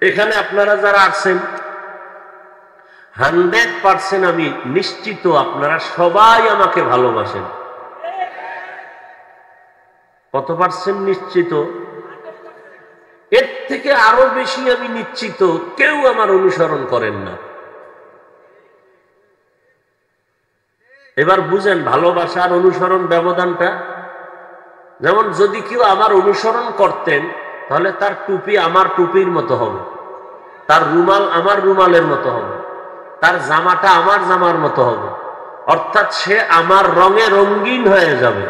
এখানে আপনারা যারা আছেন 100% আমি নিশ্চিত আপনারা সবাই আমাকে ভালোবাসেন। কত পার্সেন্ট নিশ্চিত? এর থেকে আরো বেশি আমি নিশ্চিত কেউ আমার অনুসরণ করেন না। এবার বুঝেন ভালোবাসা আর অনুসরণ ব্যবধানটা। যেমন যদি কেউ আমার অনুসরণ করতেন তাহলে তার টুপি আমার টুপির মতো হবে, তার রুমাল আমার রুমালের মতো হবে, তার জামাটা আমার জামার মতো হবে, অর্থাৎ সে আমার রঙে রঙিন হয়ে যাবে।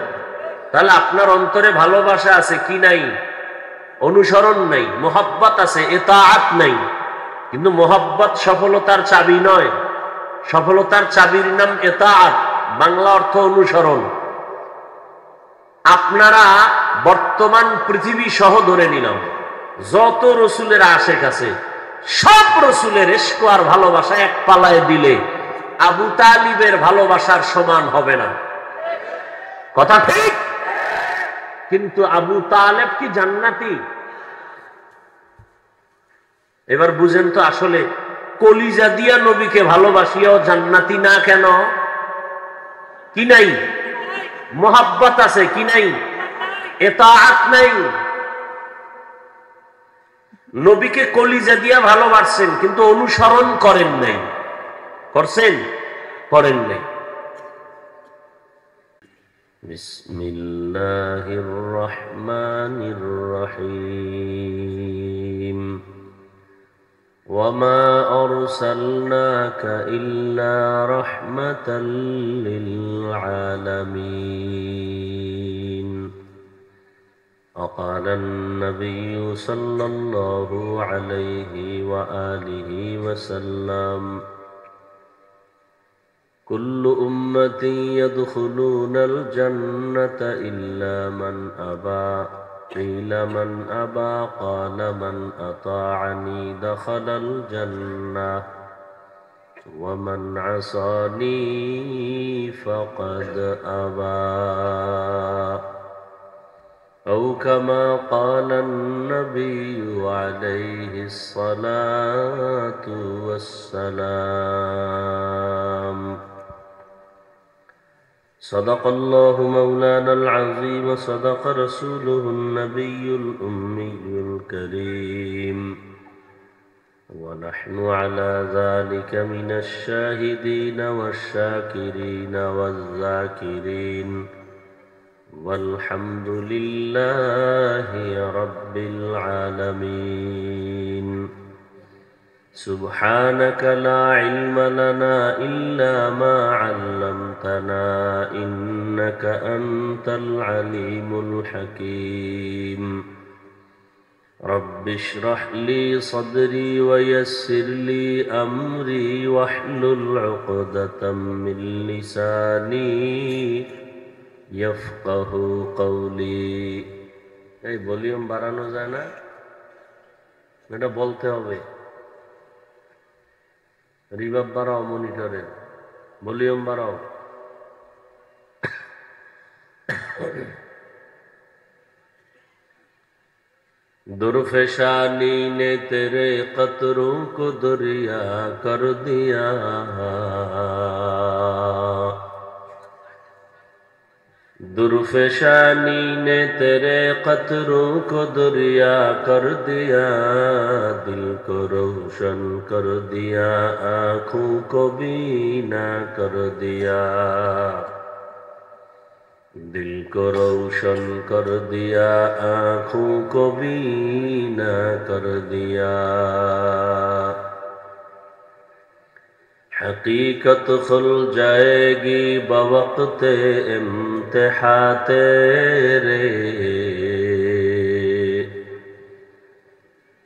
তাহলে আপনার অন্তরে ভালোবাসা আছে কি নাই? অনুসরণ নাই, মোহাব্বত আছে, ইতাআত নাই। কিন্তু মোহাব্বত সফলতার চাবি নয়। সফলতার চাবির নাম ইতাআত, বাংলা অর্থ অনুসরণ। আপনারা বর্তমান পৃথিবী সহ ধরে নিলাম যত রসুলের আশেক আছে, সব রসুলের ইশক আর ভালোবাসা এক পালায় দিলে আবু তালিবের ভালোবাসার সমান হবে না। কথা ঠিক? কিন্তু আবু তালেব কি জান্নাতি? এবার বুঝেন তো আসলে কলিজা দিয়া নবীকে ভালোবাসিয়াও জান্নাতি না কেন? কি নাই? মোহাব্বত আছে কি নাই? ইতাআত নাই। নবীকে কলিজা দিয়া ভালোবাসছেন কিন্তু অনুসরণ করেন নাই। করছেন? করেন নাই। বিসমিল্লাহির রহমানির রহিম। ওয়ামা আরসালনাকা ইল্লা রাহমাতাল লিল আলামিন। وقال النبي صلى الله عليه وآله وسلم كل أمتي يدخلون الجنة إلا من أبى قيل من أبى قال من أطاعني دخل الجنة ومن عصاني فقد أبى أو كما قال النبي عليه الصلاة والسلام. صدق الله مولانا العظيم وصدق رسوله النبي الأمي الكريم ونحن على ذلك من الشاهدين والشاكرين والذاكرين والحمد لله رب العالمين. سبحانك لا علم لنا إلا ما علمتنا إنك أنت العليم الحكيم. رب اشرح لي صدري ويسر لي أمري واحلل عقدة من لساني ইয়াফকাহু কওলি। এই ভলিউম বাড়ানো যায় না? এটা বলতে হবে। রিভার্ব বাড়াও, মনিটরের ভলিউম বাড়াও। दुर्फेशानी ने तेरे कतरों को दरिया कर दिया, दुर्फेशानी ने तेरे कतरों को दरिया कर दिया, दिल को रोशन कर दिया, आँखों को बीना कर दिया, दिल को रोशन कर दिया, आँखों को बीना कर दिया। हकीकत खुल जाएगी बवक़्ते इम्तिहा तेरे,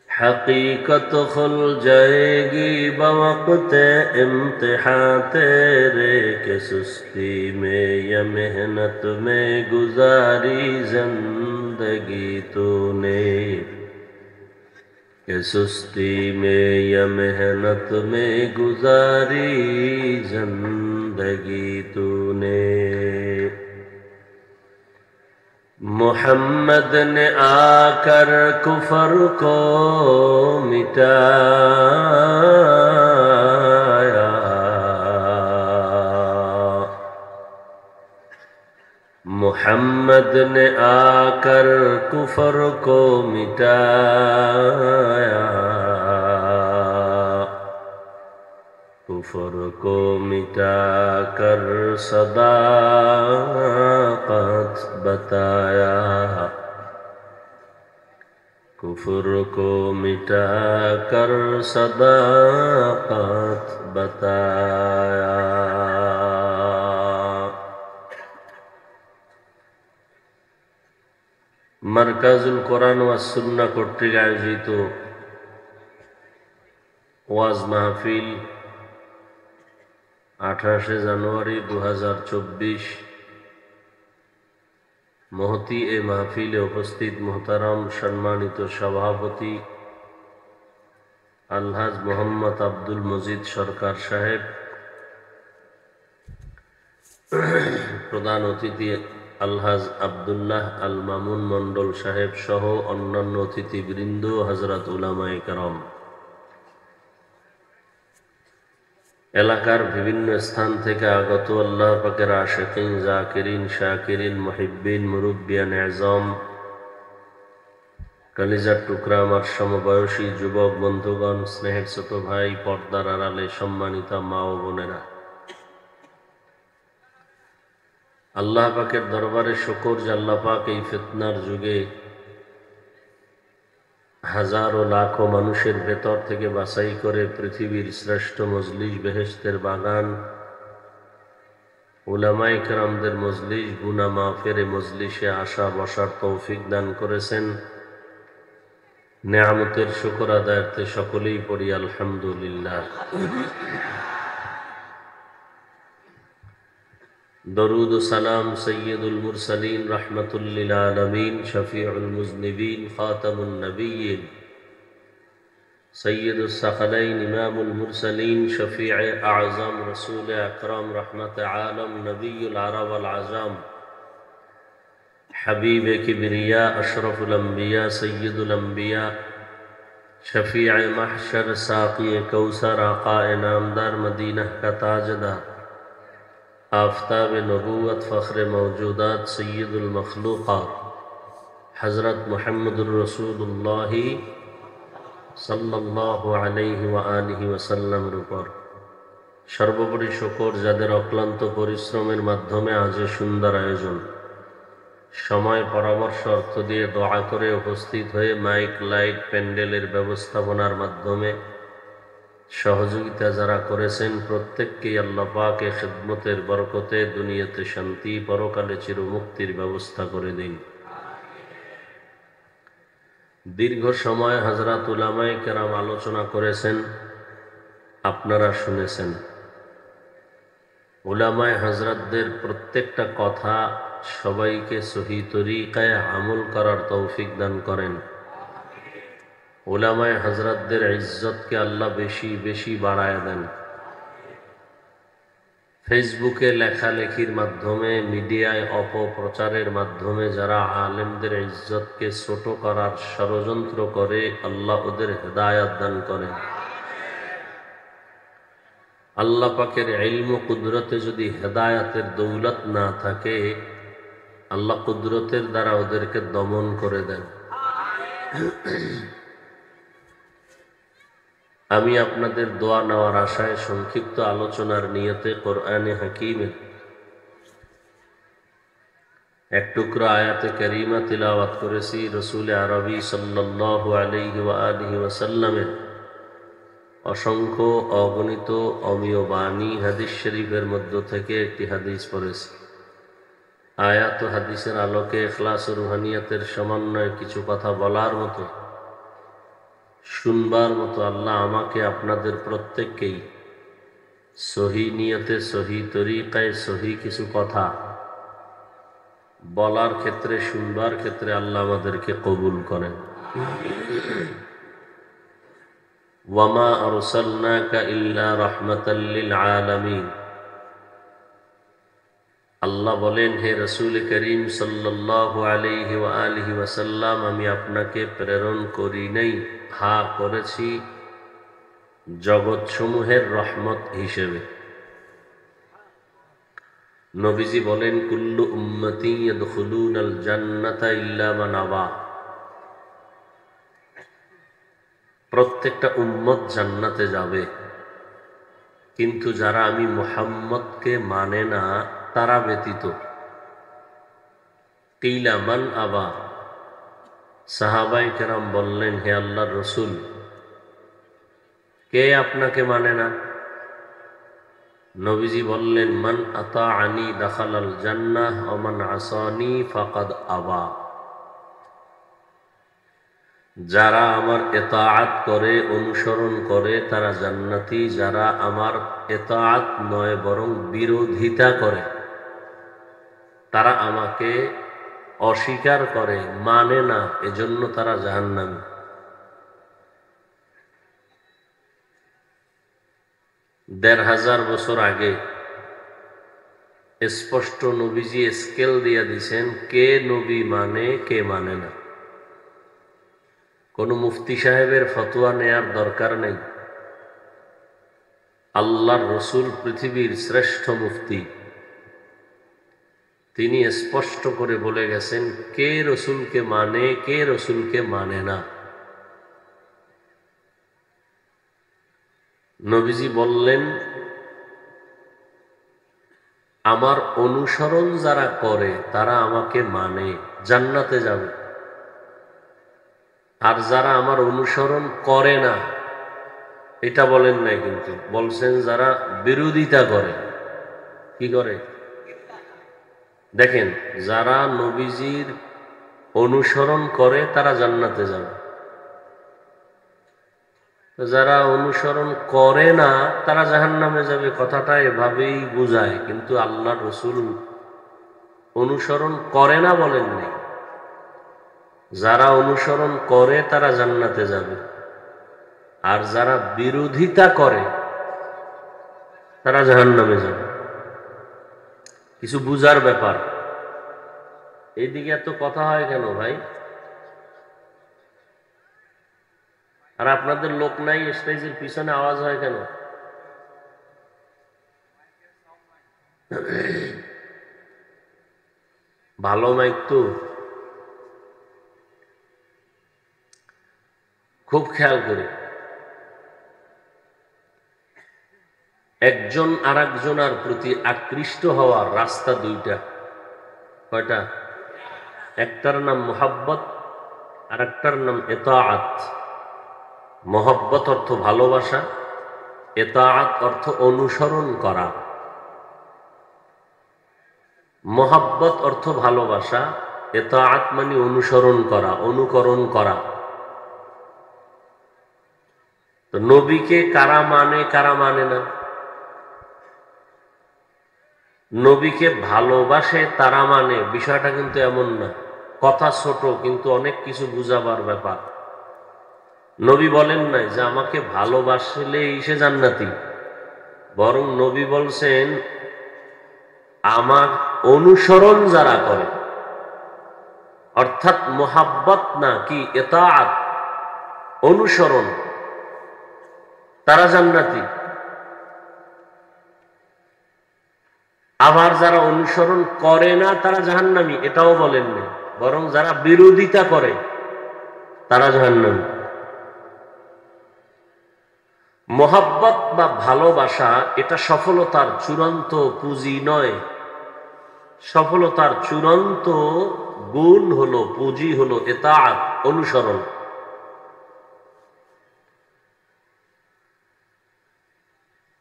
हकीकत खुल जाएगी बवक़्ते इम्तिहा तेरे, के सुस्ती में या मेहनत में गुजारी ज़िंदगी तूने, कि सुस्ती में या मेहनत में गुजारी जिंदगी तूने। मोहम्मद ने आकर कुफर को मिटा मिटाया, मोहम्मद ने आकर कुफर को मिटाया, कुफर को मिटाकर सदाकत बताया, कुफर को मिटाकर सदाकत बताया। মারকাজুল কোরআন ওয়া সুন্নাহ কর্তৃক আয়োজিত ওয়াজ মাহফিল 28 জানুয়ারি 2024 মহতি এ মাহফিলে উপস্থিত মোহতারাম সম্মানিত সভাপতি আলহাজ মোহাম্মদ আব্দুল মজিদ সরকার সাহেব, প্রধান অতিথি আলহাজ আব্দুল্লাহ আল মামুন মন্ডল সাহেব সহ অন্যান্য অতিথিবৃন্দ, হযরত উলামায়ে কেরাম, এলাকার বিভিন্ন স্থান থেকে আগত আল্লাহ পাকের আশিকিন, জাকিরিন, শাকিরিন, মুহিব্বিন, মুরব্বিয়ান আযম, কলিজার টুকরা আমার সমবয়সী যুবক বন্ধুগণ, স্নেহের ছোট ভাই, পর্দার আড়ালে সম্মানিতা মা ও বোনেরা, আল্লাহ পাকের দরবারে শুকর যে আল্লাহ পাক এই ফিতনার যুগে হাজারো লাখো মানুষের ভেতর থেকে বাছাই করে পৃথিবীর শ্রেষ্ঠ মজলিস, বেহেশতের বাগান, উলামায়ে কেরামদের মজলিস, গুনাহ মাফের মজলিসে আসা বসার তৌফিক দান করেছেন। নেয়ামতের শুকর আদায়ার্থে সকলেই পড়ি আলহামদুলিল্লাহ। দরুদ ও সালাম সৈয়দুল মুরসালিন রাহমাতুল লিল আলামিন, শফিউল মুজনিবিন, খাতামুন নবিয়্যিন, সৈয়দুস সাকলাইন, ইমামুল মুরসালিন, শফিউ আযম, রাসূল আকরাম, রাহমাতে আলম, নবিয়ুল আরব ওয়াল আজম, হাবিবে কিবরিয়া, আশরাফুল আম্বিয়া, সৈয়দুল আম্বিয়া, শফিউ মাহশর, সাকিয়ে কৌসর, আকায়ে নামদার, মদিনা का ताजदार, आफताब नबूवत, फ़ख्र मौजूदात, सय्यदुल मखलूक़ात, हज़रत मुहम्मदुर रसूलुल्लाह सल्लल्लाहु अलैहि व आलिहि वसल्लमेর উপর সর্বোপরি শুকর যাদের অক্লান্ত পরিশ্রমের মাধ্যমে আজ সুন্দর আয়োজন, সময় পরামর্শ অর্থ দিয়ে দোয়া করে উপস্থিত হয়ে মাইক, লাইট, প্যান্ডেলের ব্যবস্থাপনার মাধ্যমে সহযোগিতা যারা করেছেন, প্রত্যেককেই আল্লাহ পাক এ খিদমতের বরকতে দুনিয়াতে শান্তি, পরকালে চিরমুক্তির ব্যবস্থা করে দিন। দীর্ঘ সময় হযরত উলামায়ে কেরাম আলোচনা করেছেন, আপনারা শুনেছেন। উলামায়ে হযরতদের প্রত্যেকটা কথা সবাইকে সহি তরিকায় আমল করার তৌফিক দান করেন। উলামায়ে হযরতদের ইজ্জতকে আল্লাহ বেশি বেশি বাড়ায় দেন। ফেসবুকে লেখালেখির মাধ্যমে, মিডিয়ায় অপপ্রচারের মাধ্যমে যারা আলেমদের ইজ্জতকে ছোট করার ষড়যন্ত্র করে, আল্লাহ ওদের হেদায়াত দান করেন। আল্লাহ পাকের ইলম ও কুদরতে যদি হেদায়াতের দৌলত না থাকে, আল্লাহ কুদরতের দ্বারা ওদেরকে দমন করে দেন। আমি আপনাদের দোয়া নেওয়ার আশায় সংক্ষিপ্ত আলোচনার নিয়তে কোরআনে হাকিমের এক টুকরা আয়াতে কারিমা তিলাওয়াত করেছি। রসুল আরবি সাল্লাল্লাহু আলাইহি ওয়া আলিহি ওয়াসাল্লামের অসংখ্য অগণিত অমীয় বাণী হাদিস শরীফের মধ্য থেকে একটি হাদিস পড়েছি। আয়াত ও হাদিসের আলোকে ইখলাস ও রুহানিয়াতের সমন্বয়ে কিছু কথা বলার মতো, শুনবার মতো আল্লাহ আমাকে আপনাদের প্রত্যেককেই সহি নিয়তে, সহি তরিকায়, সহি কিছু কথা বলার ক্ষেত্রে, শুনবার ক্ষেত্রে আল্লাহ আমাদেরকে কবুল করেন। ওয়ামা আরসালনাকা ইল্লা রাহমাতাল লিল আলামিন। আল্লাহ বলেন, হে রাসূল করিম সাল্লাল্লাহু আলাইহি ওয়া আলিহি ওয়াসাল্লাম, আমি আপনাকে প্রেরণ করি নাই, হ্যাঁ করেছি জগৎসমূহের রহমত হিসেবে। নবীজি বলেন, কুল্লু উম্মতি ইয়াদখুলুনাল জান্নাতা ইল্লা মান আবা, প্রত্যেকটা উম্মত জান্নাতে যাবে, কিন্তু যারা আমি মুহাম্মদকে মানে না তারা ব্যতীত। কিলা মান আবা, সাহাবায়ে কেরাম বললেন, হে আল্লাহর রাসূল, কে আপনাকে মানে না? নবীজি বললেন, মান আতাআনি দাখালাল জান্নাহ ওয়া মান আসানি ফাকাদ আবা, যারা আমার ইতাআত করে, অনুসরণ করে তারা জান্নাতি, যারা আমার ইতাআত নয় বরং বিরোধিতা করে, তারা আমাকে অস্বীকার করে, মানে না, এজন্য তারা জাহান্নামী। দেড় হাজার বছর আগে স্পষ্ট নবীজি স্কেল দিয়ে দিছেন, কে নবী মানে, কে মানে না। কোন মুফতি সাহেবের ফতোয়া নেয়ার দরকার নেই। আল্লাহর রসুল পৃথিবীর শ্রেষ্ঠ মুফতি, তিনি স্পষ্ট করে বলে গেছেন কে রসুলকে মানে, কে রসুলকে মানে না। নবীজি বললেন, আমার অনুসরণ যারা করে তারা আমাকে মানে, জান্নাতে যাবে। আর যারা আমার অনুসরণ করে না, এটা বলেন নাই, কিন্তু বলছেন যারা বিরোধিতা করে। কি করে? দেখেন, যারা নবীজির অনুসরণ করে তারা জান্নাতে যাবে, যারা অনুসরণ করে না তারা জাহান্নামে যাবে। কথাটা এভাবেই বুঝায়, কিন্তু আল্লাহ রসুল অনুসরণ করে না বলেননি। যারা অনুসরণ করে তারা জান্নাতে যাবে, আর যারা বিরোধিতা করে তারা জাহান্নামে যাবে। কিছু বুঝার ব্যাপার। এইদিকে এত কথা হয় কেন ভাই? আর আপনাদের লোক নাই, স্টেজের পিছনে আওয়াজ হয় কেন? ভালো মাইক তো, খুব খেয়াল করে। একজন আর একজনের প্রতি আকৃষ্ট হওয়ার রাস্তা দুইটা। কয়টা? একটার নাম মুহাব্বত, আর একটার নাম ইতাআত। মুহাব্বত অর্থ ভালোবাসা, ইতাআত অর্থ অনুসরণ করা। মুহাব্বত অর্থ ভালোবাসা, ইতাআত মানে অনুসরণ করা, অনুকরণ করা। তো নবীকে কারা মানে, কারা মানে না? নবীকে ভালোবাসে তারা মানে, বিষয়টা কিন্তু এমন না। কথা ছোট, কিন্তু অনেক কিছু বুঝাবার ব্যাপার। নবী বলেন নাই যে আমাকে ভালোবাসলেই সে জান্নাতি, বরং নবী বলছেন আমার অনুসরণ যারা করে, অর্থাৎ মুহাব্বত না, কি ইতাআত, অনুসরণ, তারা জান্নাতি। আবার যারা অনুসরণ করে না তারা জাহান্নামী, এটাও বলেননি, বরং যারা বিরোধিতা করে তারা জাহান্নামী। মুহাব্বত বা ভালোবাসা এটা সফলতার চূড়ান্ত পুঁজি নয়। সফলতার চূড়ান্ত গুণ হলো, পুঁজি হলো ইতাআত, অনুসরণ।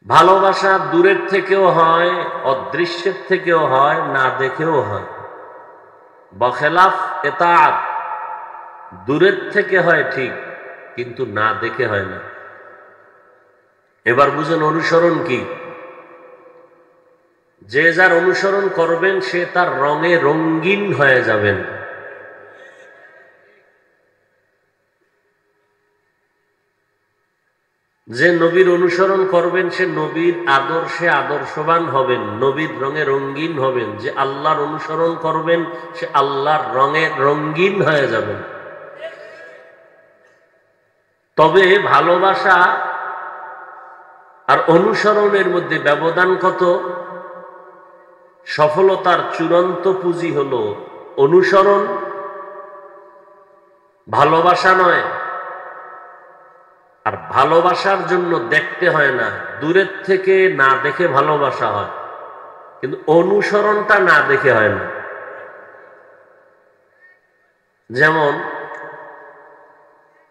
ভালোবাসা দূরের থেকেও হয়, অদৃশ্যের থেকেও হয়, না দেখেও হয়। বখেলাফ ইতাআত দূরের থেকে হয় ঠিক, কিন্তু না দেখে হয় না। এবার বুঝেন অনুসরণ কি। যে যার অনুসরণ করবেন সে তার রঙে রঙিন হয়ে যাবেন। যে নবীর অনুসরণ করবেন সে নবীর আদর্শে আদর্শবান হবেন, নবীর রঙে রঙিন হবেন। যে আল্লাহর অনুসরণ করবেন সে আল্লাহর রঙে রঙিন হয়ে যাবেন। তবে ভালোবাসা আর অনুসরণের মধ্যে ব্যবধান কত? সফলতার চূড়ান্ত পুঁজি হলো অনুসরণ, ভালোবাসা নয়। আর ভালোবাসার জন্য দেখতে হয় না, দূরের থেকে না দেখে ভালোবাসা হয়, কিন্তু অনুসরণটা না দেখে হয় না। যেমন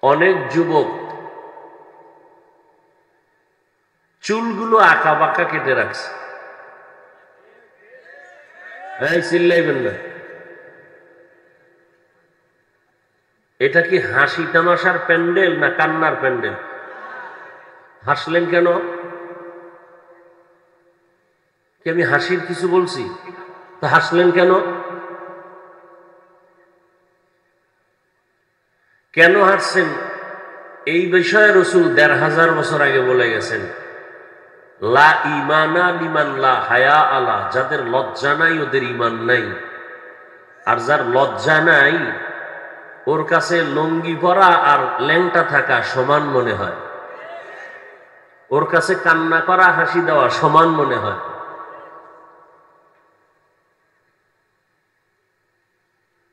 অনেক যুবক চুলগুলো আঁকা বাঁকা কেটে রাখছে, চিল্লাইবেন না। এটা কি হাসি তামাশার প্যান্ডেল না কান্নার প্যান্ডেল? হাসলেন কেন? কি আমি হাসির কিছু বলছি? তো হাসলেন কেন? কেন হাসছেন? এই বিষয়ে রাসূল ১৫০০ বছর আগে বলে গেছেন, লা ঈমানা লিমান লা হায়া আলা, যাদের লজ্জা নাই ওদের ঈমান নাই। আর যার লজ্জা নাই ওর কাছে লুঙ্গি পরা আর ল্যাংটা থাকা সমান মনে হয়, ওর কাছে কান্না করা হাসি দেওয়া সমান মনে হয়।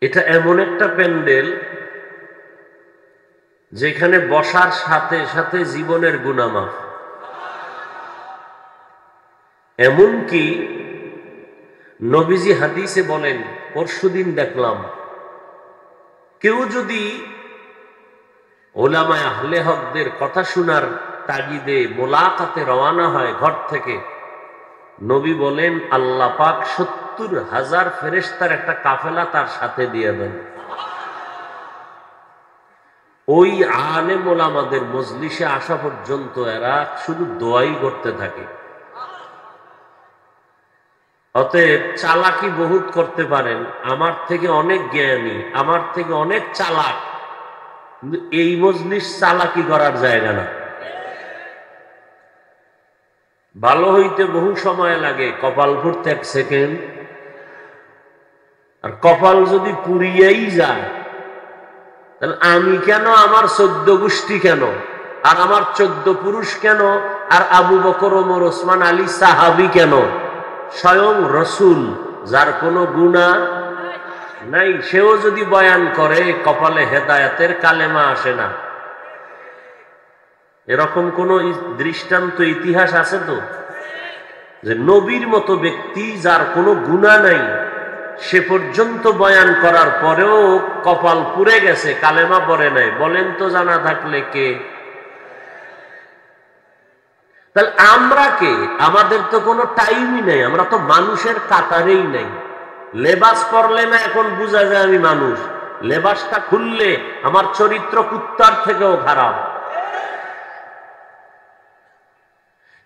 এটা এমন একটা প্যান্ডেল যেখানে বসার সাথে সাথে জীবনের গুনামাফ। এমনকি নবীজি হাদিসে বলেন, পরশুদিন দেখলাম কেউ যদি ওলামায়ে আহলে হকদের কথা শোনার তাগিদে মোলাকাতে রওনা হয় ঘর থেকে, নবী বলেন আল্লাহ পাক ৭০,০০০ ফেরেশতার একটা কাফেলা তার সাথে দিয়ে দেন। ওই আলেম ওলামাদের মজলিসে আসা পর্যন্ত এরা শুধু দোয়াই করতে থাকে। অতএব চালাকি বহুত করতে পারেন, আমার থেকে অনেক জ্ঞানী, আমার থেকে অনেক চালাক, কিন্তু এই মজলিস চালাকি করার জায়গা না। ভালো হইতে বহু সময় লাগে, কপাল ফুটতে ১ সেকেন্ড। আর কপাল যদি পুড়িয়েই যায়, তাহলে আমি কেন, আমার ১৪ গোষ্ঠী কেন, আর আমার ১৪ পুরুষ কেন, আর আবু বকর, ওমর, ওসমান, আলী সাহাবী কেন? স্বয়ং রসুল যার কোনো গুনাহ নাই, সেও যদি বয়ান করে কপালে হেদায়েতের কালেমা আসে না। এরকম কোন দৃষ্টান্ত ইতিহাস আছে তো, যে নবীর মতো ব্যক্তি যার কোনো গুনাহ নাই, সে পর্যন্ত বয়ান করার পরেও কপাল পুড়ে গেছে, কালেমা পড়ে নাই? বলেন তো জানা থাকলে কে? তাহলে আমরা কে? আমাদের তো কোনো টাইমই নাই, আমরা তো মানুষের কাতারেই নাই। লেবাস পরলে না এখন বোঝা যায় আমি মানুষ, লেবাসটা খুললে আমার চরিত্র কুত্তার থেকেও খারাপ।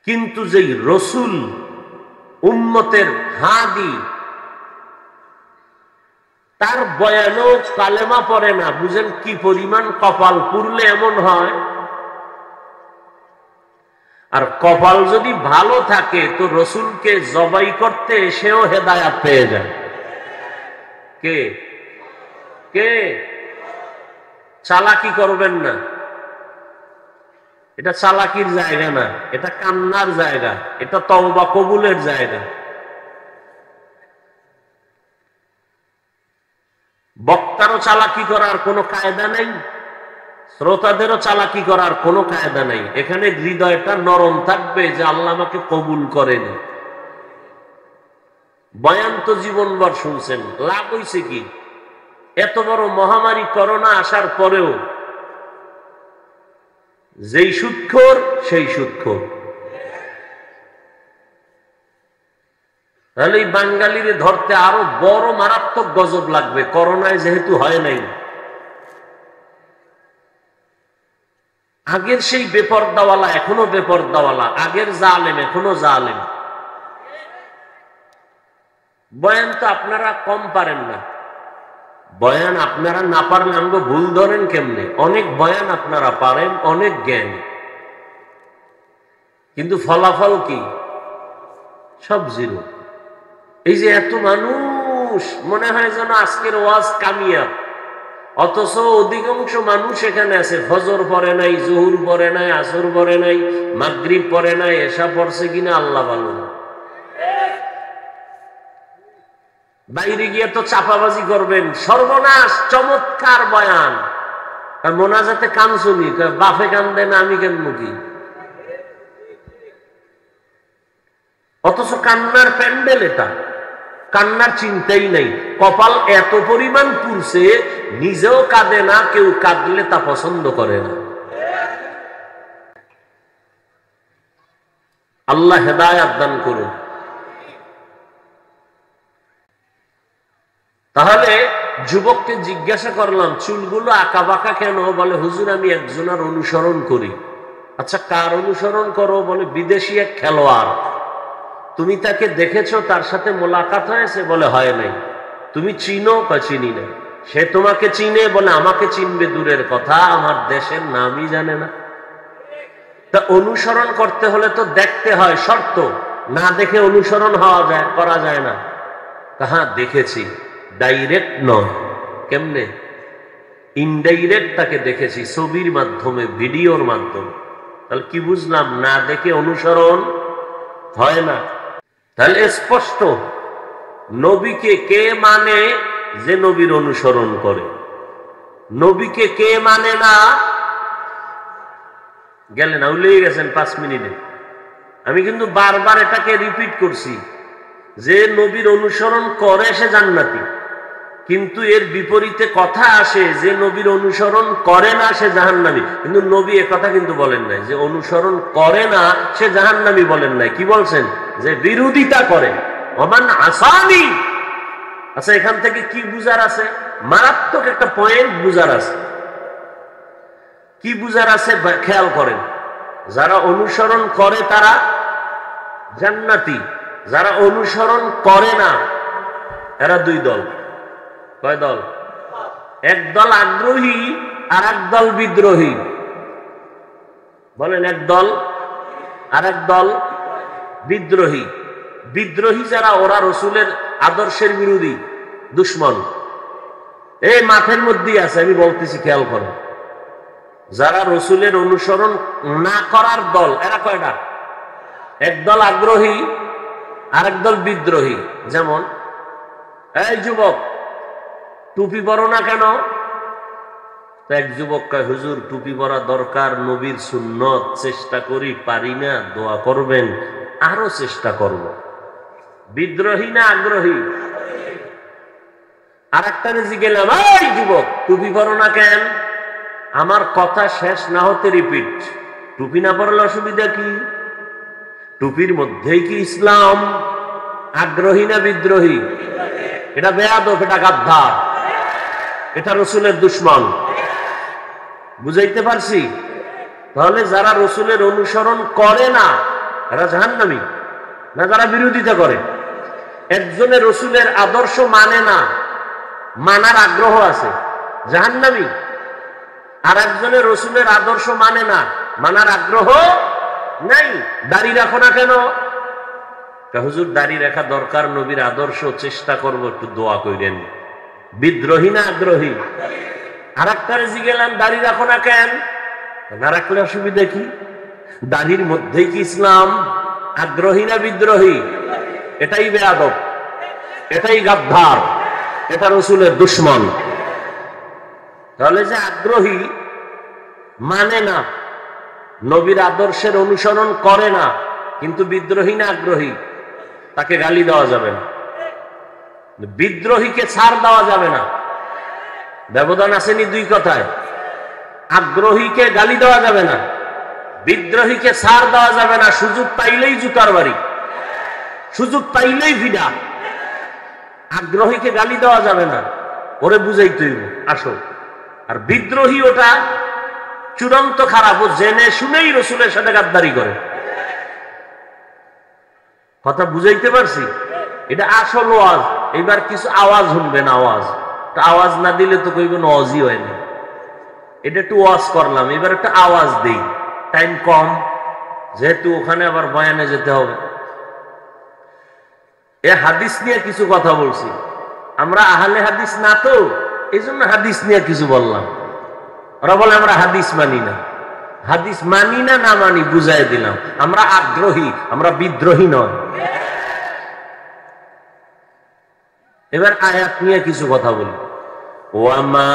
কিন্তু যেই রসুল উম্মতের হাদি, তার বয়ানও কালেমা পড়ে না, বুঝেন কি পরিমাণ কপাল পুড়লে এমন হয়। আর কপাল যদি ভালো থাকে তো রসুলকে জবাই করতে সেও হেদায়াত পেয়ে যায়। কে কে? চালাকি করবেন না, এটা চালাকির জায়গা না, এটা কান্নার জায়গা, এটা তওবা কবুলের জায়গা। বক্তারও চালাকি করার কোনো কায়দা নেই, শ্রোতাদেরও চালাকি করার কোনো কায়দা নাই। এখানে হৃদয়টা নরম থাকবে যে আল্লাহ আমাকে কবুল করেন। বয়ান তো জীবনভর শুনছেন, লাভ হইছে কি? এত বড় মহামারী করোনা আসার পরেও যেই সুদখোর সেই সুদখোর। তাহলে এই বাঙালিরে ধরতে আরো বড় মারাত্মক গজব লাগবে, করোনায় যেহেতু হয় নাই। আগের সেই বেপরদাওয়ালা এখনো বেপরদাওয়ালা, আগের জালেম এখনো জালেম। বয়ান তো আপনারা কম পারেন না, বয়ান আপনারা না পারলে আমাকে ভুল ধরেন কেমনে? অনেক বয়ান আপনারা পারেন, অনেক জ্ঞান, কিন্তু ফলাফল কি? সব জিরো। এই যে এত মানুষ, মনে হয় যেন আজকের ওয়াজ কামিয়াব, অথচ অধিকাংশ মানুষ এখানে আছে ফজর পড়ে নাই, জোহর পড়ে নাই, আসর পড়ে নাই, মাগরিব পড়ে নাই, এশা পড়ছে কিনা আল্লাহ ভালো। বাইরে গিয়ে তো চাপাবাজি করবেন, সর্বনাশ। চমৎকার বয়ান, মোনাজাতে কান শুনি, বাফে কান দেন, আমি কেন মুখি। অথচ কান্নার প্যান্ডেল এটা, কান্নার চিন্তাই নাই। কপাল এত পরিমাণ পুড়ছে, নিজেও কাঁদে না, কেউ কাঁদলে তা পছন্দ করে না। আল্লাহ হেদায়েত দান করুন। তাহলে যুবককে জিজ্ঞাসা করলাম, চুলগুলো আঁকা বাঁকা কেন? বলে, হুজুর আমি একজনের অনুসরণ করি। আচ্ছা, কার অনুসরণ করো? বলে, বিদেশি এক খেলোয়াড়। তুমি তাকে দেখেছো, তার সাথে মোলাকাত হয়েছে? বলে, হয় নাই। তুমি চিনো? চিনি না। সে তোমাকে চিনে? বলে, আমাকে চিনবে দূরের কথা, আমার দেশের নামই জানে না। তা অনুসরণ করতে হলে তো দেখতে হয়, শর্ত। না দেখে অনুসরণ করা যায় না। হ্যাঁ দেখেছি, ডাইরেক্ট নয়। কেমনে? ইনডাইরেক্ট তাকে দেখেছি, ছবির মাধ্যমে, ভিডিওর মাধ্যমে। তাহলে কি বুঝলাম? না দেখে অনুসরণ হয় না। তাহলে স্পষ্ট, নবীকে কে মানে? যে নবীর অনুসরণ করে। নবীকে কে মানে না? গেলেন, উলিয়ে গেছেন 5 মিনিটে। আমি কিন্তু বারবার এটাকে রিপিট করছি, যে নবীর অনুসরণ করে সে জান্নাতি। কিন্তু এর বিপরীতে কথা আসে, যে নবীর অনুসরণ করে না সে জাহান্নামী। কিন্তু নবী একথা কিন্তু বলেন নাই যে অনুসরণ করে না সে জাহান্নামী, বলেন নাই। কি বলছেন? যে বিরোধিতা করে। ওমান আসানি। আচ্ছা, এখান থেকে কি বুঝার আছে? মারাত্মক একটা পয়েন্ট বুঝার আছে। কি বুঝার আছে খেয়াল করেন। যারা অনুসরণ করে তারা জান্নাতি, যারা অনুসরণ করে না এরা দুই দল। কয় দল? এক দল আগ্রহী আর এক দল বিদ্রোহী। বলেন, এক দল আর এক দল বিদ্রোহী। বিদ্রোহী যারা, ওরা রসুলের আদর্শের বিরোধী, দুশ্মন। এই মাঠের মধ্যেই আছে, আমি বলতেছি, খেয়াল করেন। যারা রসুলের অনুসরণ না করার দল, এরা কয়টা? এক দল আগ্রহী আর এক দল বিদ্রোহী। যেমন, এই যুবক টুপি পরো না কেন? তো এক যুবক কয়, হুজুর টুপি পরা দরকার, নবীর সুন্নত, চেষ্টা করি, পারি না, দোয়া করবেন। আরো চেষ্টা করব। বিদ্রোহী না আগ্রহী? আর একটা রেজি গেলাম, এই যুবক টুপি পরো না কেন? আমার কথা শেষ না হতে রিপিট। টুপি না পরলে অসুবিধা কি? টুপির মধ্যেই কি ইসলাম? আগ্রহী না বিদ্রোহী? এটা বেয়াদব, এটা গাদ্দার, এটা রসুলের দুশ্মন। বুঝাইতে পারছি? তাহলে যারা রসুলের অনুসরণ করে না এরা জাহান্নামী, না যারা বিরোধিতা করে? একজনের রসুলের আদর্শ মানে না, মানার আগ্রহ আছে, জাহান্নামী। আর একজনের রসুলের আদর্শ মানে না, মানার আগ্রহ নাই। দাড়ি রাখো না কেন? হুজুর দাড়ি রাখা দরকার, নবীর আদর্শ, চেষ্টা করবো, একটু দোয়া কইরেন। বিদ্রোহী না আগ্রহী? আর একটা রেজি গেলাম, দাড়ি রাখো না কেন? না রাখলে অসুবিধা কি? দাড়ির মধ্যেই কি ইসলাম? আগ্রহী না বিদ্রোহী? এটাই বেয়াদব, এটাই গাদ্দার, এটা রসুলের দুশ্মন। তাহলে যে আগ্রহী মানে না, নবীর আদর্শের অনুসরণ করে না, কিন্তু বিদ্রোহী না আগ্রহী, তাকে গালি দেওয়া যাবে না। বিদ্রোহীকে ছাড় দেওয়া যাবে না। ব্যবধান আসেনি দুই কথায়? আগ্রহীকে গালি দেওয়া যাবে না, বিদ্রোহীকে ছাড় দেওয়া যাবে না। সুযোগ পাইলেই জুতার বাড়ি, সুযোগ পাইলেই ভিড়া। আগ্রহীকে গালি দেওয়া যাবে না, ওরে বুঝাইতে হইব আসো। আর বিদ্রোহী ওটা চূড়ান্ত খারাপ, ও জেনে শুনেই রসুলের সাথে গাদ্দারি করে। কথা বুঝাইতে পারছি? এটা আসল ওয়াজ। এবার কিছু আওয়াজ শুনবেন, আওয়াজ। আওয়াজ না দিলে তো কইব নওয়াজই হয় না। এটা একটু ওয়াজ করলাম, এবার একটা আওয়াজ দেই, টাইম কম। যেহেতু ওখানে আবার বয়ানে যেতে হবে। এ হাদিস নিয়ে কিছু কথা বলছি, আমরা আহলে হাদিস না তো, এই জন্য হাদিস নিয়ে কিছু বললাম। ওরা বলে আমরা হাদিস মানি না। হাদিস মানি না না মানি বুঝাই দিলাম, আমরা আগ্রহী, আমরা বিদ্রোহী নয়। এবার আয়াত নিয়ে কিছু কথা বলি। ওয়ামা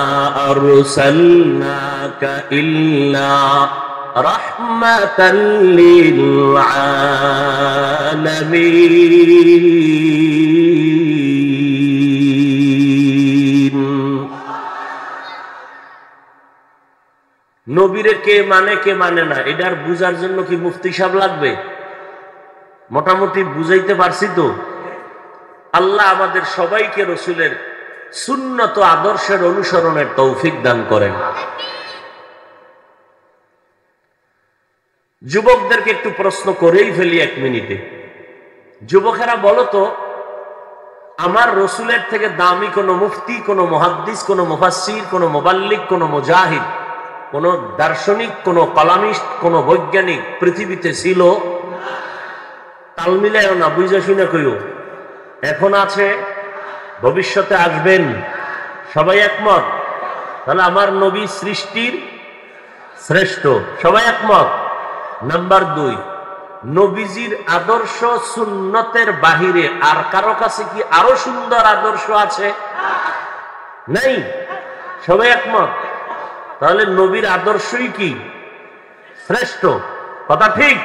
আরসালনাকা ইল্লা রাহমাতাল লিল আলামিন। নবীরে কে মানে কে মানে না এটার বুঝার জন্য কি মুফতি সাহেব লাগবে? মোটামুটি বুঝাইতে পারছি তো? আল্লাহ আমাদের সবাইকে রসুলের সুন্নত আদর্শের অনুসরণের তৌফিক দান করেন। যুবকদেরকে একটু প্রশ্ন করেই ফেলি এক মিনিটে। যুবকেরা বলো তো, আমার রসুলের থেকে দামি কোন মুফতি, কোন মুহাদ্দিস, কোন মুফাসসির, কোন মুবাল্লিগ, কোন মুজাহিদ, কোন দার্শনিক, কোন কলামিস্ট, কোন বৈজ্ঞানিক পৃথিবীতে ছিল? তাল মিলাইও না, বুঝা শুনে কইও। এখন আছে, ভবিষ্যতে আসবেন, সবাই একমত? তাহলে আমার নবী সৃষ্টির শ্রেষ্ঠ, সবাই একমত। নাম্বার 2, নবীজির আদর্শ সুন্নতের বাহিরে আর কারো কাছে কি আরো সুন্দর আদর্শ আছে? নাই, সবাই একমত। তাহলে নবীর আদর্শই কি শ্রেষ্ঠ, কথা ঠিক?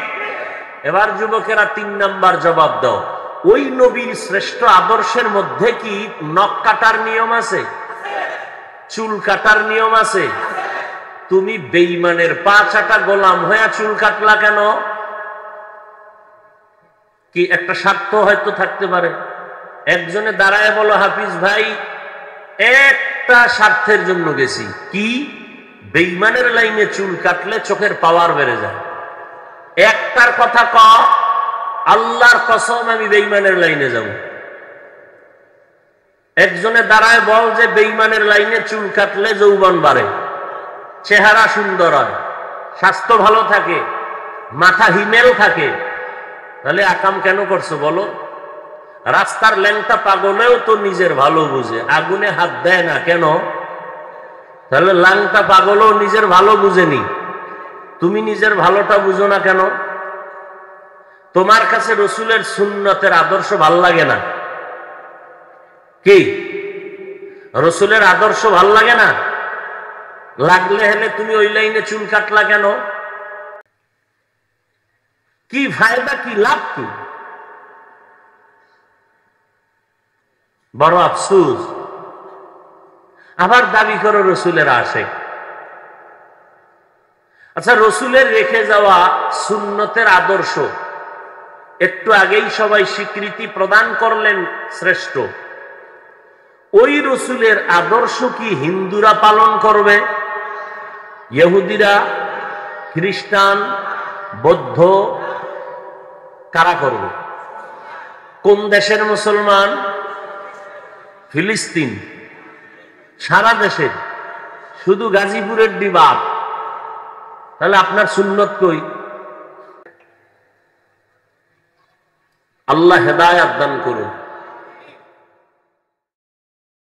এবার যুবকেরা 3 নাম্বার জবাব দাও। ওই নবীর শ্রেষ্ঠ আদর্শের মধ্যে কি নখ কাটার নিয়ম আছে? চুল কাটার নিয়ম আছে? তুমি বেঈমানের পা চাটা গোলাম হয়ে চুল কাটলা কেন? কি একটা স্বার্থ হয়তো থাকতে পারে। একজনে দাঁড়ায় বলো, হাফিজ ভাই একটা স্বার্থের জন্য গেছি। কি? বেঈমানের লাইনে চুল কাটলে চোখের পাওয়ার বেড়ে যায়। একটার কথা ক, আল্লাহর কসম আমি বেঈমানের লাইনে যাব। একজনে দাঁড়ায় বল যে বেঈমানের লাইনে চুল কাটলে যৌবন বাড়ে, চেহারা সুন্দর হয়, স্বাস্থ্য ভালো থাকে, মাথা হিমেল থাকে। তাহলে আকাম কেন করছো বলো? রাস্তার ল্যাংটা পাগলেও তো নিজের ভালো বুঝে, আগুনে হাত দেয় না কেন? তাহলে ল্যাংটা পাগলও নিজের ভালো বুঝেনি, তুমি নিজের ভালোটা বুঝো না কেন? তোমার কাছে রসুলের সুন্নতের আদর্শ ভাল লাগে না? কি রসুলের আদর্শ ভাল লাগে না? লাগলে হলে তুমি ওই লাইনে চুল কাটলা কেন? কি ফায়দা, কি লাভ, কি? বড় আফসোস। আবার দাবি করো রসুলের আশেক। আচ্ছা, রসুলের রেখে যাওয়া সুন্নতের আদর্শ একটু আগেই সবাই স্বীকৃতি প্রদান করলেন শ্রেষ্ঠ। ওই রসুলের আদর্শ কি হিন্দুরা পালন করবে? ইহুদিরা, খ্রিস্টান, বৌদ্ধ, কারা করবে? কোন দেশের মুসলমান? ফিলিস্তিন, সারা দেশের, শুধু গাজীপুরের বিবাদ। তাহলে আপনার সুন্নত কই? আল্লাহ হেদায়েত দান করুন।